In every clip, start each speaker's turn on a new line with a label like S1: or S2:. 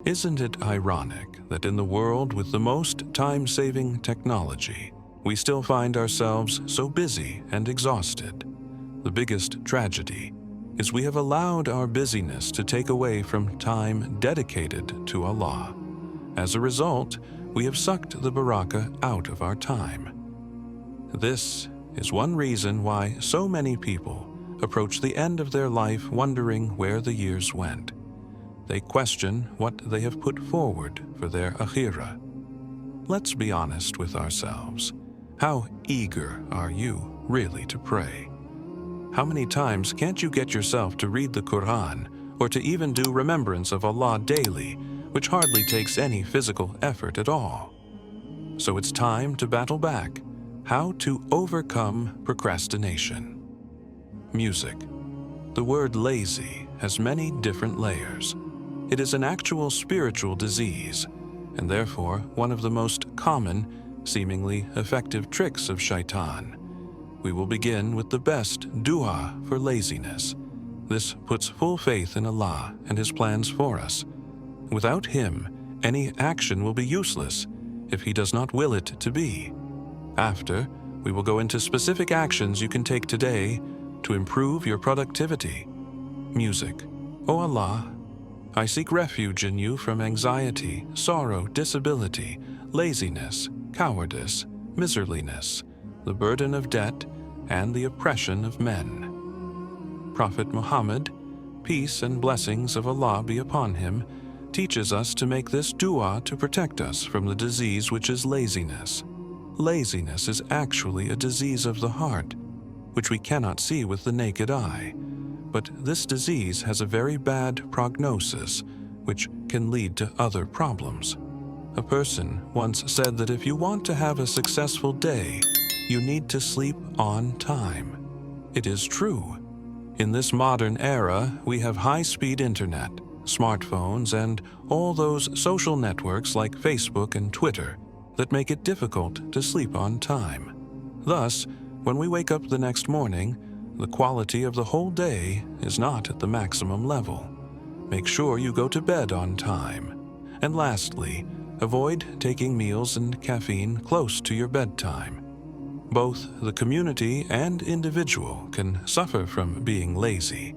S1: Isn't it ironic that in the world with the most time-saving technology, we still find ourselves so busy and exhausted? The biggest tragedy is we have allowed our busyness to take away from time dedicated to Allah. As a result, we have sucked the barakah out of our time. This is one reason why so many people approach the end of their life wondering where the years went. They question what they have put forward for their akhirah. Let's be honest with ourselves. How eager are you really to pray? How many times can't you get yourself to read the Quran or to even do remembrance of Allah daily, which hardly takes any physical effort at all? So it's time to battle back. How to overcome procrastination. Music. The word lazy has many different layers. It is an actual spiritual disease, and therefore one of the most common, seemingly effective tricks of shaitan. We will begin with the best dua for laziness. This puts full faith in Allah and His plans for us. Without Him, any action will be useless if He does not will it to be. After, we will go into specific actions you can take today to improve your productivity. Music. O Allah, I seek refuge in You from anxiety, sorrow, disability, laziness, cowardice, miserliness, the burden of debt, and the oppression of men. Prophet Muhammad, peace and blessings of Allah be upon him, teaches us to make this dua to protect us from the disease which is laziness. Laziness is actually a disease of the heart, which we cannot see with the naked eye. But this disease has a very bad prognosis, which can lead to other problems. A person once said that if you want to have a successful day, you need to sleep on time. It is true. In this modern era, we have high-speed internet, smartphones, and all those social networks like Facebook and Twitter that make it difficult to sleep on time. Thus, when we wake up the next morning, the quality of the whole day is not at the maximum level. Make sure you go to bed on time. And lastly, avoid taking meals and caffeine close to your bedtime. Both the community and individual can suffer from being lazy.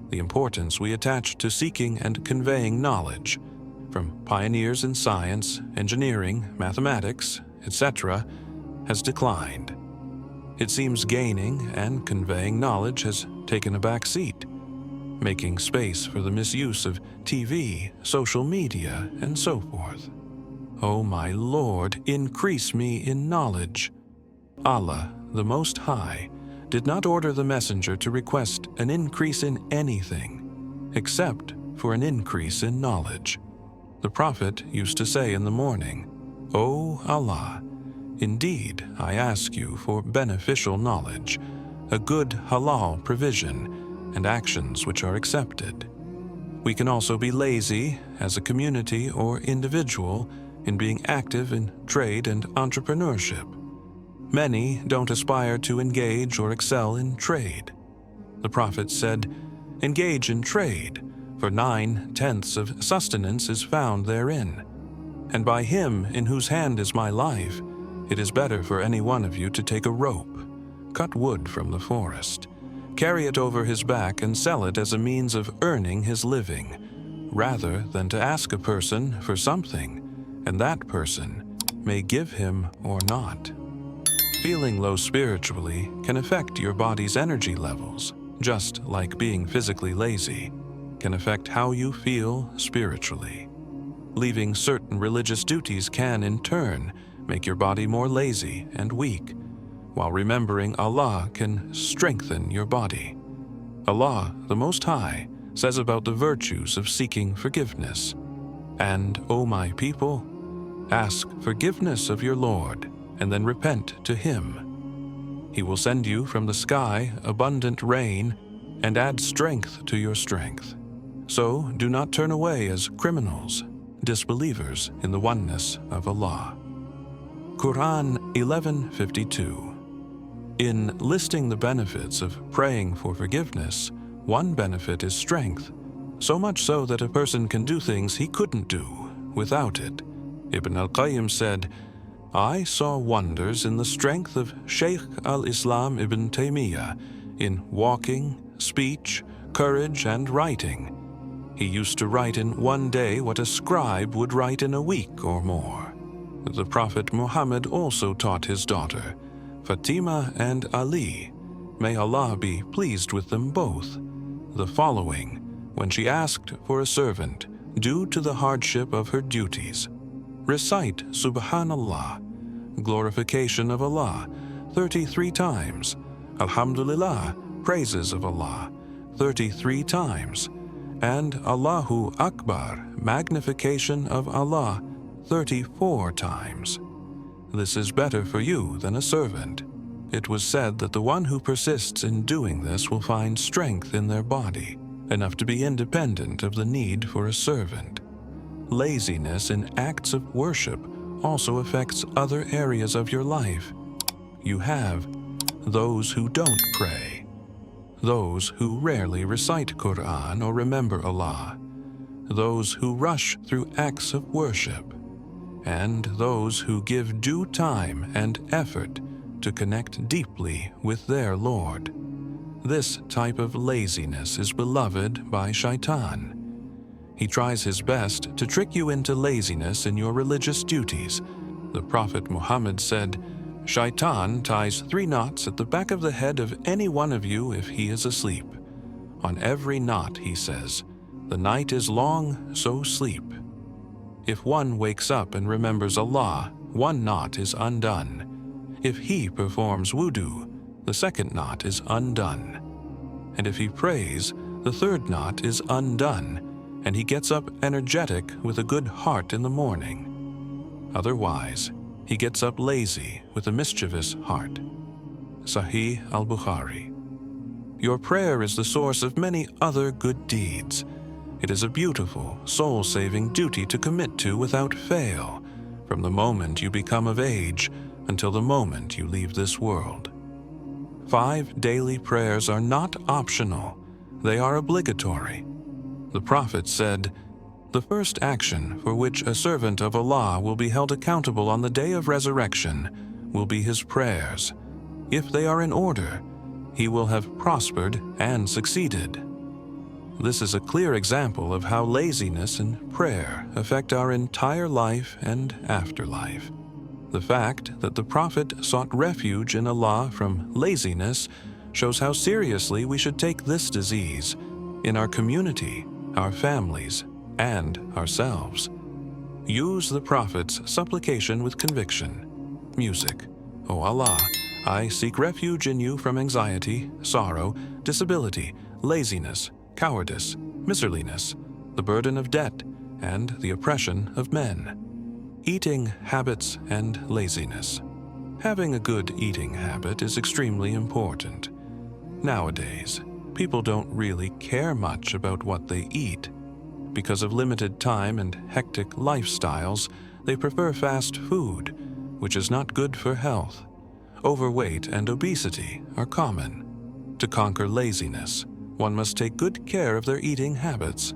S1: The importance we attach to seeking and conveying knowledge, from pioneers in science, engineering, mathematics, etc., has declined. It seems gaining and conveying knowledge has taken a back seat, making space for the misuse of TV, social media, and so forth. O my Lord, increase me in knowledge. Allah, the Most High, did not order the messenger to request an increase in anything, except for an increase in knowledge. The Prophet used to say in the morning, O Allah, indeed, I ask You for beneficial knowledge, a good halal provision, and actions which are accepted. We can also be lazy as a community or individual in being active in trade and entrepreneurship. Many don't aspire to engage or excel in trade. The Prophet said, engage in trade, for 9/10 of sustenance is found therein. And by Him in whose hand is my life, it is better for any one of you to take a rope, cut wood from the forest, carry it over his back and sell it as a means of earning his living, rather than to ask a person for something, and that person may give him or not. Feeling low spiritually can affect your body's energy levels, just like being physically lazy can affect how you feel spiritually. Leaving certain religious duties can, in turn, make your body more lazy and weak, while remembering Allah can strengthen your body. Allah, the Most High, says about the virtues of seeking forgiveness, and, O my people, ask forgiveness of your Lord, and then repent to Him. He will send you from the sky abundant rain and add strength to your strength. So do not turn away as criminals, disbelievers in the oneness of Allah. Quran 11:52. In listing the benefits of praying for forgiveness, one benefit is strength, so much so that a person can do things he couldn't do without it. Ibn al-Qayyim said, "I saw wonders in the strength of Shaykh al-Islam ibn Taymiyyah in walking, speech, courage, and writing. He used to write in one day what a scribe would write in a week or more." The Prophet Muhammad also taught his daughter, Fatima and Ali, may Allah be pleased with them both, the following when she asked for a servant due to the hardship of her duties. Recite Subhanallah, glorification of Allah, 33 times. Alhamdulillah, praises of Allah, 33 times. And Allahu Akbar, magnification of Allah, 34 times. This is better for you than a servant. It was said that the one who persists in doing this will find strength in their body, enough to be independent of the need for a servant. Laziness in acts of worship also affects other areas of your life. You have those who don't pray, those who rarely recite Quran or remember Allah, those who rush through acts of worship, and those who give due time and effort to connect deeply with their Lord. This type of laziness is beloved by Shaitan. He tries his best to trick you into laziness in your religious duties. The Prophet Muhammad said, "Shaitan ties 3 knots at the back of the head of any one of you if he is asleep. On every knot," he says, "the night is long, so sleep." If one wakes up and remembers Allah, 1 knot is undone. If he performs wudu, the 2nd knot is undone. And if he prays, the 3rd knot is undone, and he gets up energetic with a good heart in the morning. Otherwise, he gets up lazy with a mischievous heart. Sahih al-Bukhari. Your prayer is the source of many other good deeds. It is a beautiful, soul-saving duty to commit to without fail, from the moment you become of age until the moment you leave this world. 5 daily prayers are not optional, they are obligatory. The Prophet said, "The first action for which a servant of Allah will be held accountable on the day of resurrection will be his prayers. If they are in order, he will have prospered and succeeded." This is a clear example of how laziness and prayer affect our entire life and afterlife. The fact that the Prophet sought refuge in Allah from laziness shows how seriously we should take this disease in our community, our families, and ourselves. Use the Prophet's supplication with conviction. Music. O Allah, I seek refuge in you from anxiety, sorrow, disability, laziness, cowardice, miserliness, the burden of debt, and the oppression of men. Eating habits and laziness. Having a good eating habit is extremely important. Nowadays, people don't really care much about what they eat. Because of limited time and hectic lifestyles, they prefer fast food, which is not good for health. Overweight and obesity are common. To conquer laziness, one must take good care of their eating habits.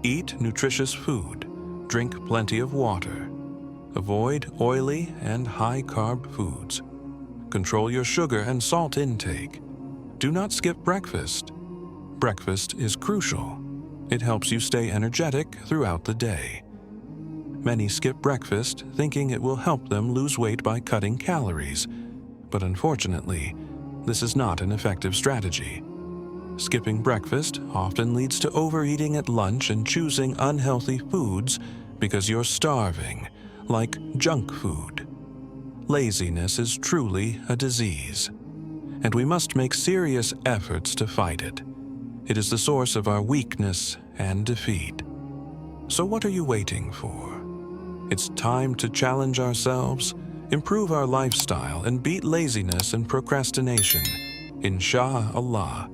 S1: Eat nutritious food, drink plenty of water. Avoid oily and high-carb foods. Control your sugar and salt intake. Do not skip breakfast. Breakfast is crucial. It helps you stay energetic throughout the day. Many skip breakfast thinking it will help them lose weight by cutting calories, but unfortunately, this is not an effective strategy. Skipping breakfast often leads to overeating at lunch and choosing unhealthy foods because you're starving, like junk food. Laziness is truly a disease, and we must make serious efforts to fight it. It is the source of our weakness and defeat. So what are you waiting for? It's time to challenge ourselves, improve our lifestyle, and beat laziness and procrastination. Insha'Allah.